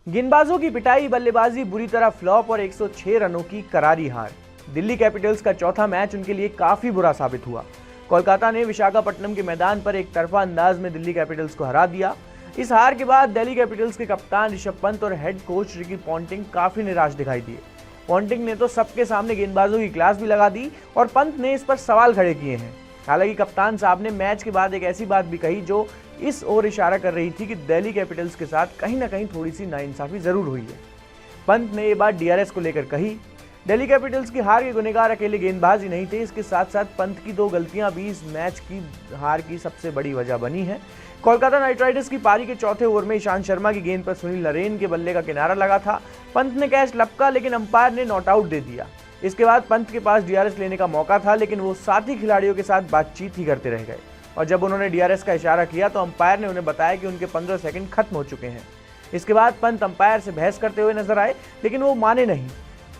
गेंदबाजों की पिटाई, बल्लेबाजी बुरी तरह फ्लॉप और 106 रनों की करारी हार। दिल्ली कैपिटल्स का चौथा मैच उनके लिए काफी बुरा साबित हुआ। कोलकाता ने विशाखापट्टनम के मैदान पर एक तरफा अंदाज में दिल्ली कैपिटल्स को हरा दिया। इस हार के बाद दिल्ली कैपिटल्स के कप्तान ऋषभ पंत और हेड कोच रिकी पॉन्टिंग काफी निराश दिखाई दिए। पॉन्टिंग ने तो सबके सामने गेंदबाजों की क्लास भी लगा दी और पंत ने इस पर सवाल खड़े किए हैं। हालांकि कप्तान साहब ने मैच के बाद एक ऐसी बात भी कही जो इस ओर इशारा कर रही थी कि दिल्ली कैपिटल्स के साथ कहीं ना कहीं थोड़ी सी नाइंसाफी जरूर हुई है। पंत ने ये बात डीआरएस को लेकर कही। दिल्ली कैपिटल्स की हार के गुनहगार अकेले गेंदबाज ही नहीं थे, इसके साथ साथ पंत की 2 गलतियां भी इस मैच की हार की सबसे बड़ी वजह बनी है। कोलकाता नाइट राइडर्स की पारी के चौथे ओवर में ईशांत शर्मा की गेंद पर सुनील नरेन के बल्ले का किनारा लगा था। पंत ने कैच लपका, लेकिन अंपायर ने नॉट आउट दे दिया। इसके बाद पंत के पास डीआरएस लेने का मौका था, लेकिन वो साथी खिलाड़ियों के साथ बातचीत ही करते रह गए और जब उन्होंने डीआरएस का इशारा किया तो अंपायर ने उन्हें बताया कि उनके 15 सेकंड खत्म हो चुके हैं। इसके बाद पंत अंपायर से बहस करते हुए नजर आए, लेकिन वो माने नहीं।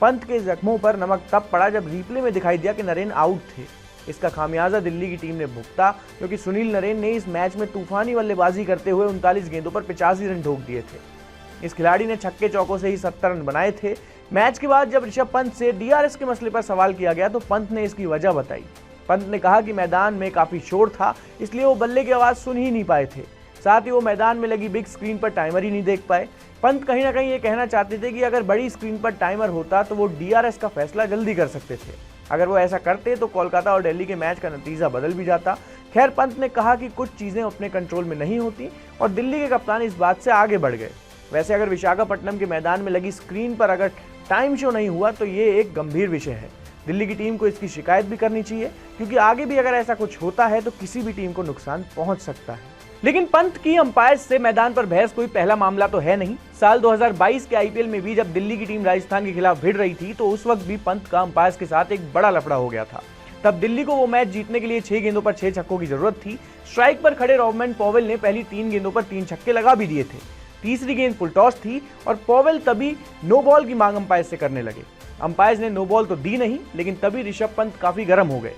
पंत के जख्मों पर नमक तब पड़ा जब रिप्ले में दिखाई दिया कि नरेन आउट थे। इसका खामियाजा दिल्ली की टीम ने भुगता, क्योंकि सुनील नरेन ने इस मैच में तूफानी बल्लेबाजी करते हुए 39 गेंदों पर 85 रन ठोक दिए थे। इस खिलाड़ी ने छक्के चौकों से ही 70 रन बनाए थे। मैच के बाद जब ऋषभ पंत से डीआरएस के मसले पर सवाल किया गया तो पंत ने इसकी वजह बताई। पंत ने कहा कि मैदान में काफी शोर था, इसलिए वो बल्ले की आवाज सुन ही नहीं पाए थे। साथ ही वो मैदान में लगी बिग स्क्रीन पर टाइमर ही नहीं देख पाए। पंत कहीं ना कहीं ये कहना चाहते थे कि अगर बड़ी स्क्रीन पर टाइमर होता तो वो डीआरएस का फैसला जल्दी कर सकते थे। अगर वो ऐसा करते तो कोलकाता और दिल्ली के मैच का नतीजा बदल भी जाता। खैर, पंत ने कहा कि कुछ चीजें अपने कंट्रोल में नहीं होती और दिल्ली के कप्तान इस बात से आगे बढ़ गए। वैसे अगर विशाखापट्टनम के मैदान में लगी स्क्रीन पर अगर टाइम शो नहीं हुआ तो ये एक गंभीर विषय है। दिल्ली की टीम को इसकी शिकायत भी करनी चाहिए, क्योंकि आगे भी अगर ऐसा कुछ होता है तो किसी भी टीम को नुकसान पहुंच सकता है। लेकिन पंत की अंपायर से मैदान पर बहस कोई पहला मामला तो है नहीं। साल 2022 के आईपीएल में भी जब दिल्ली की टीम राजस्थान के खिलाफ भिड़ रही थी तो उस वक्त भी पंत का अंपायर के साथ एक बड़ा लफड़ा हो गया था। तब दिल्ली को वो मैच जीतने के लिए 6 गेंदों पर 6 छक्कों की जरूरत थी। स्ट्राइक पर खड़े रॉबर्ट पॉवेल ने पहली 3 गेंदों पर 3 छक्के लगा भी दिए थे। तीसरी गेंद फुल टॉस थी और पॉवेल तभी नो बॉल की मांग अंपायर से करने लगे। अंपायर ने नो बॉल तो दी नहीं, लेकिन तभी ऋषभ पंत काफी गर्म हो गए।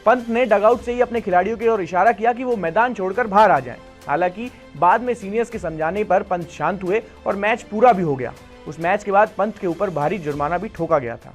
पंत ने डगआउट से ही अपने खिलाड़ियों की ओर इशारा किया कि वो मैदान छोड़कर बाहर आ जाएं। हालांकि बाद में सीनियर्स के समझाने पर पंत शांत हुए और मैच पूरा भी हो गया। उस मैच के बाद पंत के ऊपर भारी जुर्माना भी ठोका गया था।